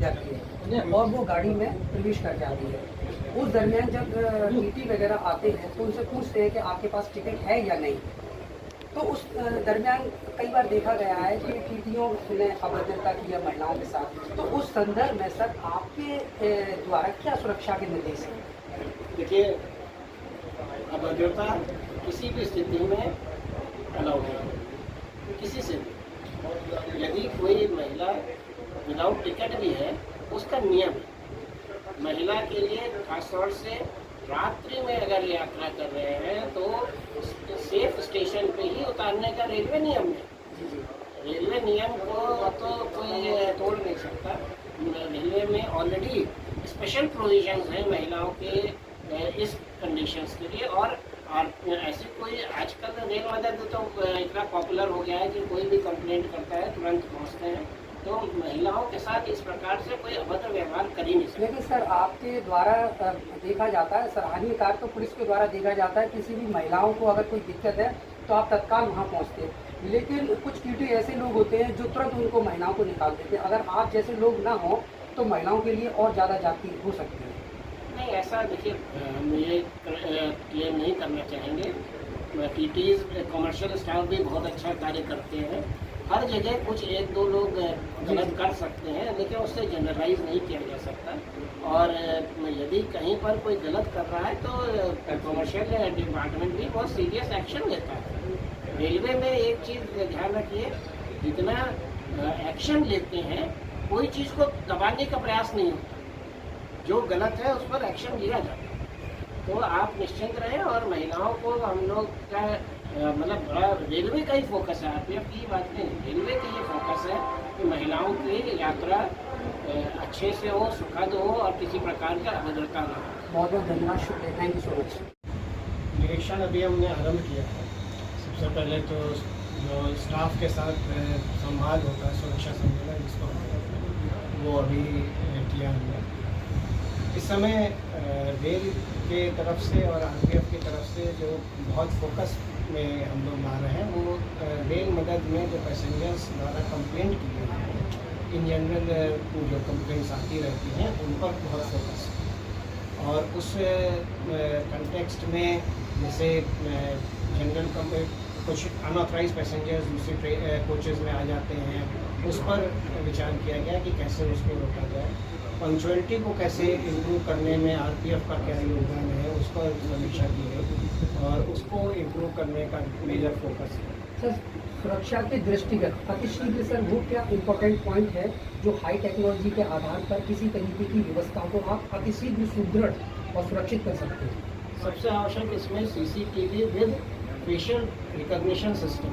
जाती है और वो गाड़ी में प्रवेश कर जाती है। उस दरमियान जब टीटी वगैरह आते हैं तो उनसे पूछते हैं कि आपके पास टिकट है या नहीं। तो उस दरमियान कई बार देखा गया है कि टीटीओं ने अभद्रता की है महिलाओं के साथ। तो उस संदर्भ में सर आपके द्वारा क्या सुरक्षा के निर्देश हैं? देखिए, अभद्रता किसी भी स्थिति में अलाउड है, किसी से भी। यदि कोई महिला विदाउट टिकट भी है, उसका नियम है। महिला के लिए खासतौर से रात्रि में अगर यात्रा कर रहे हैं तो सेफ स्टेशन पे ही उतारने का रेलवे नियम है। रेलवे नियम को तो कोई तोड़ नहीं सकता। रेलवे में ऑलरेडी स्पेशल प्रोविजंस हैं महिलाओं के इस कंडीशंस के लिए। और ऐसी कोई आजकल रेल मदद तो इतना पॉपुलर हो गया है कि कोई भी कंप्लेंट करता है तुरंत पहुंचते हैं। तो महिलाओं के साथ इस प्रकार से कोई अभद्र व्यवहार कर ही नहीं सकता। लेकिन सर आपके द्वारा देखा जाता है, सराहनीय कार्य तो पुलिस के द्वारा देखा जाता है, किसी भी महिलाओं को अगर कोई दिक्कत है तो आप तत्काल वहाँ पहुँचते हैं। लेकिन कुछ टीटी ऐसे लोग होते हैं जो तुरंत उनको महिलाओं को निकाल देते हैं। अगर आप जैसे लोग ना हो तो महिलाओं के लिए और ज़्यादा जाती हो सकती है। नहीं, ऐसा देखिए, हम ये क्लेम नहीं करना चाहेंगे। टीटीज कमर्शियल स्टाफ भी बहुत अच्छा कार्य करते हैं। हर जगह कुछ एक दो लोग गलत कर सकते हैं, लेकिन उससे जनरलाइज नहीं किया जा सकता। और यदि कहीं पर कोई गलत कर रहा है तो कमर्शियल डिपार्टमेंट भी बहुत सीरियस एक्शन लेता है। रेलवे में एक चीज़ ध्यान रखिए, जितना एक्शन लेते हैं कोई चीज़ को दबाने का प्रयास नहीं होता। जो गलत है उस पर एक्शन लिया जाता है। तो आप निश्चिंत रहें। और महिलाओं को हम लोग का मतलब बड़ा रेलवे का ही फोकस है, आरपीएफ की बात नहीं, रेलवे का ही फोकस है कि महिलाओं की यात्रा अच्छे से हो, सुखद हो और किसी प्रकार का अभद्रता ना हो। बहुत बहुत धन्यवाद, शुक्रिया, थैंक यू सो मच। निरीक्षण अभी हमने आरंभ किया है। सबसे पहले तो जो स्टाफ के साथ संवाद होता है, सुरक्षा सम्मेलन जिसको, वो अभी किया हमने। इस समय रेल के तरफ से और आरपीएफ की तरफ से जो बहुत फोकस में हम लोग ला रहे हैं, वो रेल मदद में जो पैसेंजर्स द्वारा कंप्लेंट की गई है, इन जनरल जो कंप्लेंट्स आती रहती हैं उन पर बहुत फोकस है। और उस कंटेक्स्ट में जैसे जनरल कुछ अनऑथराइज पैसेंजर्स दूसरे कोचेज़ में आ जाते हैं, उस पर विचार किया गया कि कैसे उसको रोका जाए। पंक्चुअलिटी को कैसे इम्प्रूव करने में आरपीएफ का क्या योगदान है, उस पर समीक्षा की गई और उसको इम्प्रूव करने का मेजर फोकस है। सर सुरक्षा के दृष्टिगत अतिशीघ्र सर वो क्या इम्पोर्टेंट पॉइंट है जो हाई टेक्नोलॉजी के आधार पर किसी तरीके की व्यवस्था को आप अतिशीघ्र सुदृढ़ और सुरक्षित कर सकते हैं? सबसे आवश्यक इसमें CCTV with facial recognition system,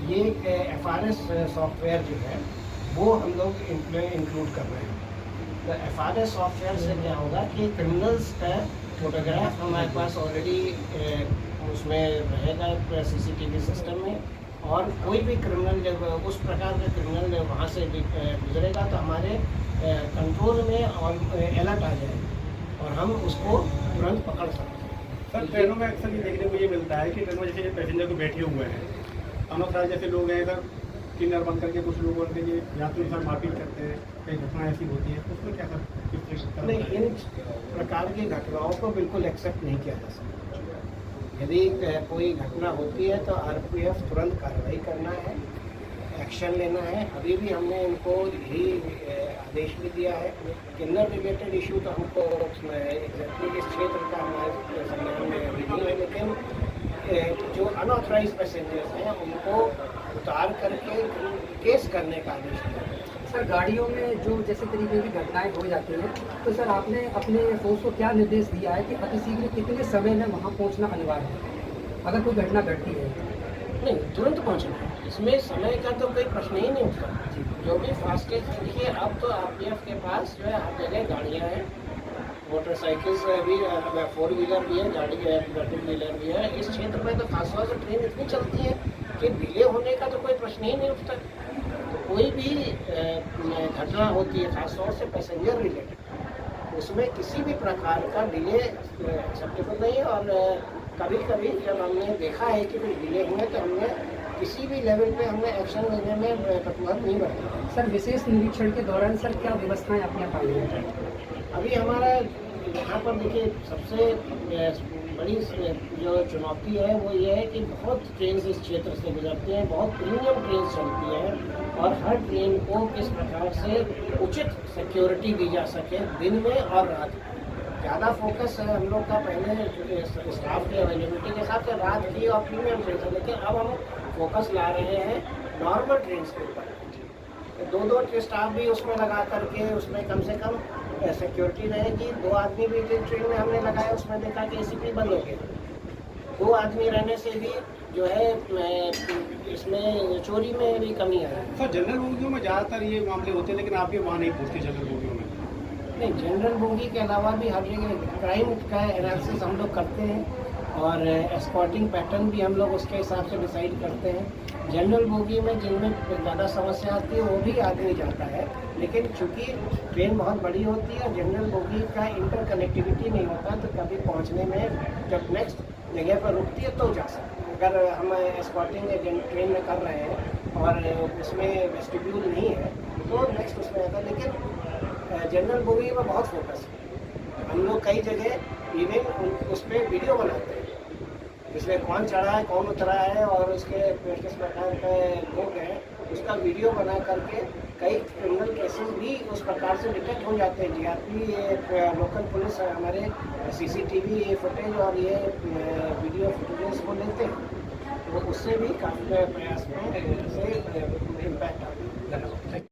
ये एफआरएस सॉफ्टवेयर जो है वो हम लोग इंक्लूड कर रहे हैं। तो एफआरएस सॉफ्टवेयर से क्या होगा कि क्रिमिनल्स का फोटोग्राफ हमारे पास ऑलरेडी उसमें रहेगा सीसीटीवी सिस्टम में। और कोई भी क्रिमिनल जब उस प्रकार का क्रिमिनल जब वहाँ से गुजरेगा तो हमारे कंट्रोल में और अलर्ट आ जाएगा और हम उसको तुरंत पकड़ सकते हैं। सर ट्रेनों में अक्सर ये देखने को ये मिलता है कि ट्रेनों में जैसे पैसेंजर को बैठे हुए हैं, अनऑथराइज जैसे लोग हैं इधर किन्नर बंद करके कुछ लोग बोलते हैं यात्रियों के साथ मारपीट करते हैं, कई घटनाएं ऐसी होती हैं, उसमें क्या सर? नहीं, इन प्रकार की घटनाओं को बिल्कुल एक्सेप्ट नहीं किया जा सकता। यदि कोई घटना होती है तो आरपीएफ तुरंत कार्रवाई करना है, एक्शन लेना है। अभी भी हमने इनको यही आदेश भी दिया है। किन्नर रिलेटेड इशू तो हमको एग्जैक्टली इस क्षेत्र का हमारे संज्ञान में अभी नहीं है, लेकिन जो अनऑथराइज पैसेंजर्स हैं उनको उतार करके केस करने का आदेश दिया है। सर गाड़ियों में जो जैसे तरीके की घटनाएं हो जाती हैं तो सर आपने अपने फोर्स को क्या निर्देश दिया है कि अतिशीघ्र कितने समय में वहां पहुंचना अनिवार्य है अगर कोई घटना घटती है? नहीं, तुरंत पहुंचना है, इसमें समय का तो कोई प्रश्न ही नहीं उठता। जो भी फास्टेस्ट, देखिए अब तो आरपीएफ के पास जो है हर जगह गाड़ियाँ हैं, मोटरसाइकिल्स भी, 4 व्हीलर भी है, गाड़ी 2 व्हीलर भी है। इस क्षेत्र में तो खासतौर से ट्रेन इतनी चलती है कि डिले होने का तो कोई प्रश्न ही नहीं उठता। तो कोई भी घटना होती है खासतौर से पैसेंजर रिलेटेड, उसमें किसी भी प्रकार का डिले एक्सेप्टेबल नहीं है। और कभी कभी जब हमने देखा है कि कुछ डिले हुए तो हमने किसी भी लेवल पे हमने एक्शन लेने में कटुआत नहीं बरता। सर विशेष निरीक्षण के दौरान सर क्या व्यवस्थाएं आपने पाई हैं? अभी हमारा यहाँ पर देखिए सबसे बड़ी जो चुनौती है वो ये है कि बहुत ट्रेन इस क्षेत्र से गुजरती हैं, बहुत प्रीमियम ट्रेन चलती हैं और हर ट्रेन को किस प्रकार से उचित सिक्योरिटी दी जा सके दिन में और रात में। ज़्यादा फोकस है हम लोग का पहले स्टाफ की अवेलेबिलिटी के हिसाब से रात की और प्रीमियम ट्रेन से, लेकिन अब हम फोकस ला रहे हैं नॉर्मल ट्रेन के ऊपर। दो स्टाफ भी उसमें लगा करके उसमें कम से कम सिक्योरिटी रहेगी। 2 आदमी भी जिस ट्रेन में हमने लगाया उसमें देखा कि एसीपी बंद हो गया। 2 आदमी रहने से भी जो है इसमें चोरी में भी कमी आई। सर जनरल बोगियों में ज़्यादातर ये मामले होते हैं, लेकिन आप ये वहाँ नहीं पूछते जनरल बोगियों में? नहीं, जनरल बोगी के अलावा भी हर जगह क्राइम का एनालिसिस हम लोग करते हैं और एस्कॉर्टिंग पैटर्न भी हम लोग उसके हिसाब से डिसाइड करते हैं। जनरल बोगी में जिनमें ज़्यादा समस्या आती है वो भी आदमी जाता है, लेकिन चूंकि ट्रेन बहुत बड़ी होती है और जनरल बोगी का इंटर कनेक्टिविटी नहीं होता तो कभी पहुंचने में जब नेक्स्ट जगह पर रुकती है तो जा सकते हैं। अगर हम एस्कॉर्टिंग ट्रेन में कर रहे हैं और उसमें वेस्टिब्यूल नहीं है तो नेक्स्ट उसमें आता है, लेकिन जनरल बोगी में बहुत फोकस है। हम लोग कई जगह इवन उस पर वीडियो बनाते हैं, इसमें कौन चढ़ा है कौन उतरा है और उसके किस प्रकार के लोग हैं उसका वीडियो बना करके कई क्रिमिनल केसेस भी उस प्रकार से डिटेक्ट हो जाते हैं। जीआरपी लोकल पुलिस हमारे सीसीटीवी फुटेज और ये वीडियो फुटेजेस को लेते हैं, तो उससे भी काफ़ी प्रयास में से इम्पैक्ट आता है।